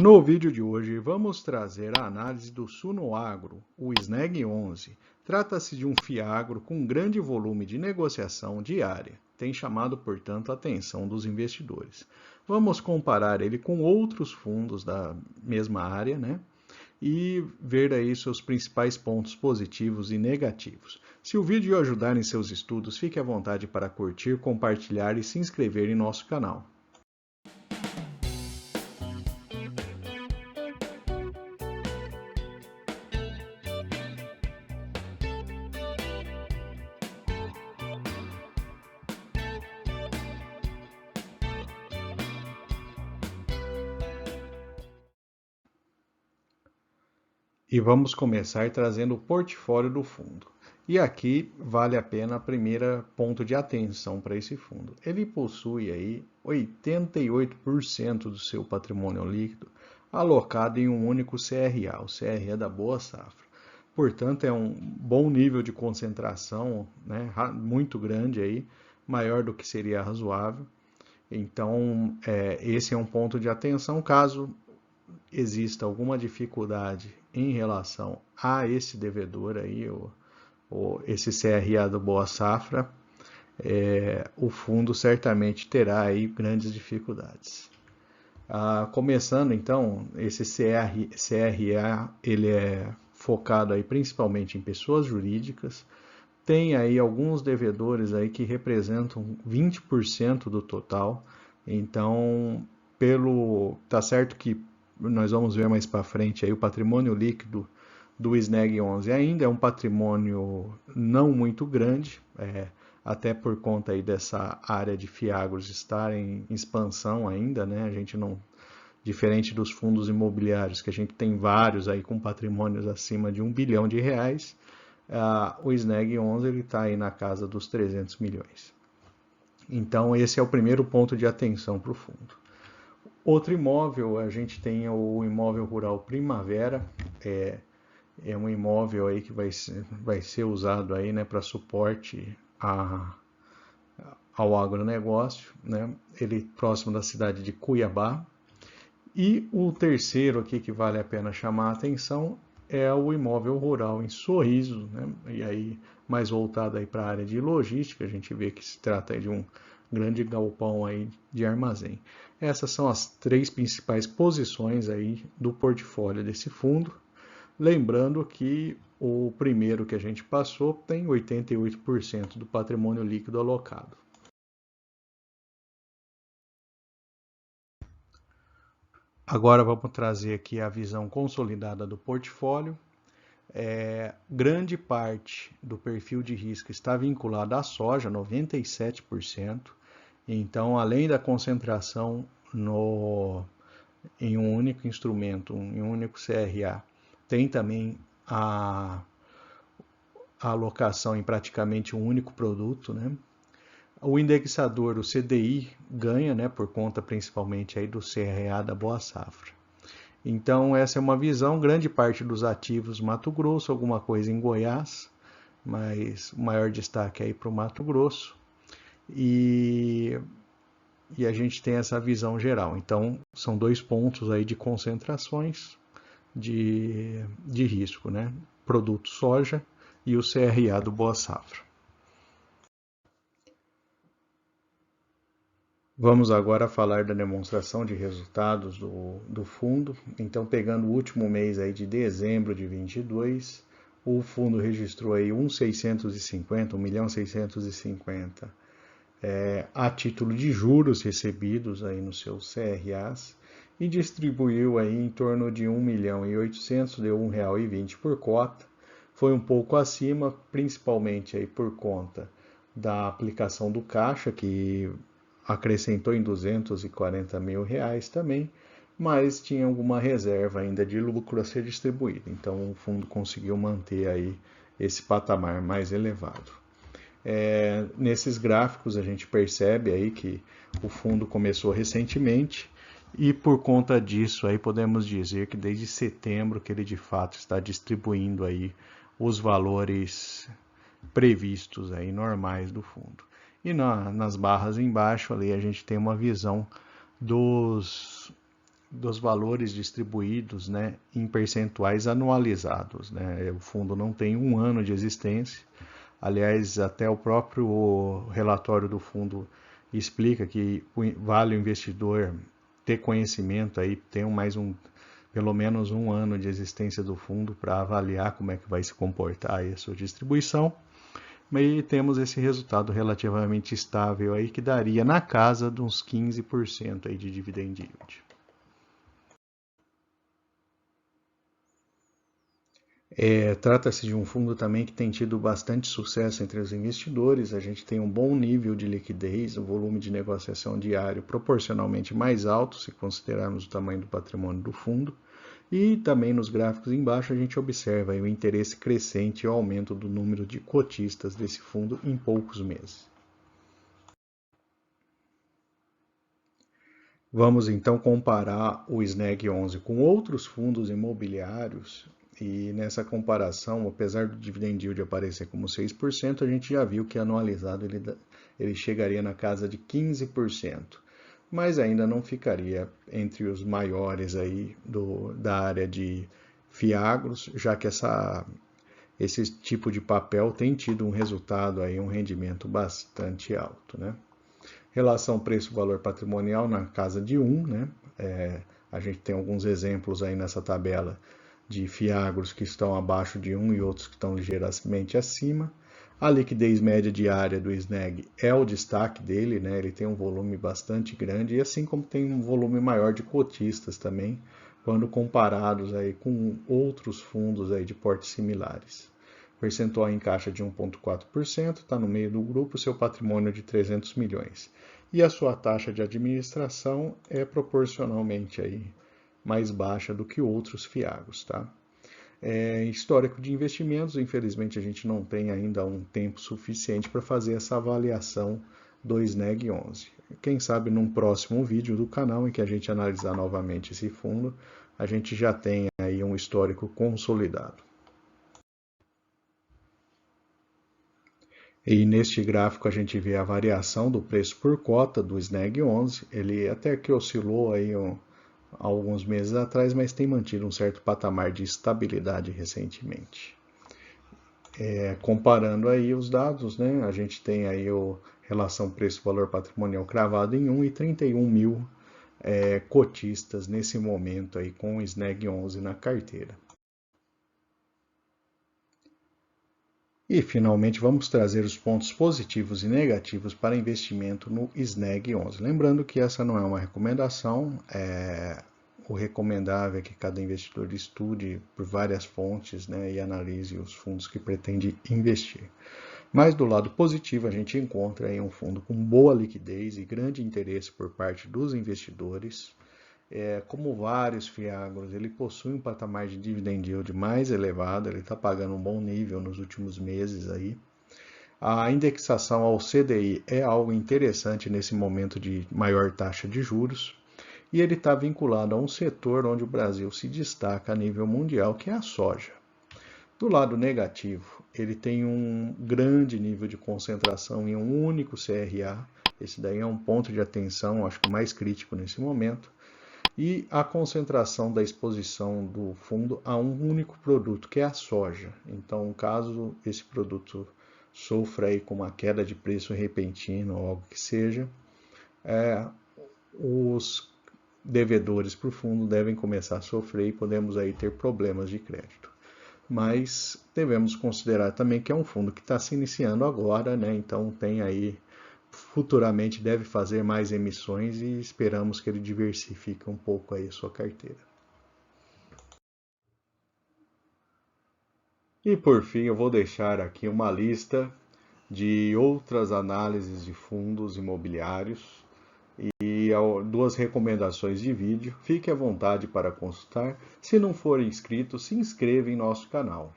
No vídeo de hoje vamos trazer a análise do Sunoagro, o SNEG 11. Trata-se de um FIAGRO com grande volume de negociação diária, tem chamado, portanto, a atenção dos investidores. Vamos comparar ele com outros fundos da mesma área, e ver aí seus principais pontos positivos e negativos. Se o vídeo ajudar em seus estudos, fique à vontade para curtir, compartilhar e se inscrever em nosso canal. E vamos começar trazendo o portfólio do fundo. E aqui vale a pena a primeira ponto de atenção para esse fundo. Ele possui aí 88% do seu patrimônio líquido alocado em um único CRA, o CRA da Boa Safra. Portanto, é um bom nível de concentração, muito grande aí, maior do que seria razoável. Então, esse é um ponto de atenção caso exista alguma dificuldade em relação a esse devedor aí, esse CRA do Boa Safra, o fundo certamente terá aí grandes dificuldades. Começando então, esse CRA ele é focado aí principalmente em pessoas jurídicas, tem aí alguns devedores aí que representam 20% do total, então tá certo que nós vamos ver mais para frente aí o patrimônio líquido do SNEG 11 ainda é um patrimônio não muito grande, até por conta aí dessa área de FIAGROS estar em expansão ainda, né? A gente não, diferente dos fundos imobiliários, que a gente tem vários aí com patrimônios acima de R$ 1 bilhão, o SNEG 11 está aí na casa dos 300 milhões. Então esse é o primeiro ponto de atenção para o fundo. Outro imóvel, a gente tem o imóvel rural Primavera, é um imóvel aí que vai ser usado aí, né, para suporte ao agronegócio, né? Ele próximo da cidade de Cuiabá. E o terceiro aqui que vale a pena chamar a atenção é o imóvel rural em Sorriso, né? E aí mais voltado aí para a área de logística, a gente vê que se trata de um grande galpão aí de armazém. Essas são as três principais posições aí do portfólio desse fundo. Lembrando que o primeiro que a gente passou tem 88% do patrimônio líquido alocado. Agora vamos trazer aqui a visão consolidada do portfólio. Grande parte do perfil de risco está vinculado à soja, 97%. Então, além da concentração em um único instrumento, em um único CRA, tem também a alocação em praticamente um único produto, né? O indexador, o CDI, ganha, né, por conta principalmente aí do CRA da Boa Safra. Então, essa é uma visão, grande parte dos ativos Mato Grosso, alguma coisa em Goiás, mas o maior destaque aí para o Mato Grosso. E a gente tem essa visão geral. Então, são dois pontos aí de concentrações de risco, né? Produto soja e o CRA do Boa Safra. Vamos agora falar da demonstração de resultados do fundo. Então, pegando o último mês aí de dezembro de 22, o fundo registrou aí 1.650 a título de juros recebidos aí nos seus CRAs e distribuiu aí em torno de 1.800.000, deu R$ 1,20 por cota. Foi um pouco acima, principalmente aí por conta da aplicação do caixa, que acrescentou em R$ 240 mil também, mas tinha alguma reserva ainda de lucro a ser distribuído. Então o fundo conseguiu manter aí esse patamar mais elevado. Nesses gráficos a gente percebe aí que o fundo começou recentemente e por conta disso aí podemos dizer que desde setembro que ele de fato está distribuindo aí os valores previstos aí normais do fundo. E nas barras embaixo ali a gente tem uma visão dos valores distribuídos, né, em percentuais anualizados, né? O fundo não tem um ano de existência. Aliás, até o próprio relatório do fundo explica que vale o investidor ter conhecimento aí, ter pelo menos um ano de existência do fundo para avaliar como é que vai se comportar aí a sua distribuição. E temos esse resultado relativamente estável aí que daria na casa de uns 15% aí de dividend yield. Trata-se de um fundo também que tem tido bastante sucesso entre os investidores. A gente tem um bom nível de liquidez, o volume de negociação diário proporcionalmente mais alto, se considerarmos o tamanho do patrimônio do fundo. E também nos gráficos embaixo a gente observa o interesse crescente e o aumento do número de cotistas desse fundo em poucos meses. Vamos então comparar o SNEG 11 com outros fundos imobiliários. E nessa comparação, apesar do dividend yield aparecer como 6%, a gente já viu que anualizado ele chegaria na casa de 15%, mas ainda não ficaria entre os maiores aí da área de fiagros, já que esse tipo de papel tem tido um resultado aí, um rendimento bastante alto, né? Relação preço-valor patrimonial na casa de 1, né? A gente tem alguns exemplos aí nessa tabela de fiagros que estão abaixo de 1 e outros que estão ligeiramente acima. A liquidez média diária do SNEG é o destaque dele, né? Ele tem um volume bastante grande e assim como tem um volume maior de cotistas também, quando comparados aí com outros fundos aí de portes similares. Percentual em caixa de 1,4%, está no meio do grupo, seu patrimônio de 300 milhões. E a sua taxa de administração é proporcionalmente aí mais baixa do que outros fiagros, tá? Histórico de investimentos, infelizmente a gente não tem ainda um tempo suficiente para fazer essa avaliação do SNEG 11. Quem sabe num próximo vídeo do canal em que a gente analisar novamente esse fundo, a gente já tem aí um histórico consolidado. E neste gráfico a gente vê a variação do preço por cota do SNEG 11. Ele até que oscilou aí alguns meses atrás, mas tem mantido um certo patamar de estabilidade recentemente. Comparando aí os dados, né, a gente tem aí a relação preço-valor patrimonial cravado em 1 e 31 mil cotistas nesse momento aí com o SNEG 11 na carteira. E, finalmente, vamos trazer os pontos positivos e negativos para investimento no SNEG 11. Lembrando que essa não é uma recomendação, o recomendável é que cada investidor estude por várias fontes, né, e analise os fundos que pretende investir. Mas do lado positivo, a gente encontra aí um fundo com boa liquidez e grande interesse por parte dos investidores. Como vários fiagros, ele possui um patamar de dividend yield mais elevado, ele está pagando um bom nível nos últimos meses aí. A indexação ao CDI é algo interessante nesse momento de maior taxa de juros, e ele está vinculado a um setor onde o Brasil se destaca a nível mundial, que é a soja. Do lado negativo, ele tem um grande nível de concentração em um único CRA, esse daí é um ponto de atenção, acho que o mais crítico nesse momento, e a concentração da exposição do fundo a um único produto, que é a soja. Então, caso esse produto sofra aí com uma queda de preço repentina ou algo que seja, os devedores para o fundo devem começar a sofrer e podemos aí ter problemas de crédito. Mas devemos considerar também que é um fundo que está se iniciando agora, né? Então tem aí futuramente deve fazer mais emissões e esperamos que ele diversifique um pouco aí a sua carteira. E por fim, eu vou deixar aqui uma lista de outras análises de fundos imobiliários e duas recomendações de vídeo. Fique à vontade para consultar. Se não for inscrito, se inscreva em nosso canal.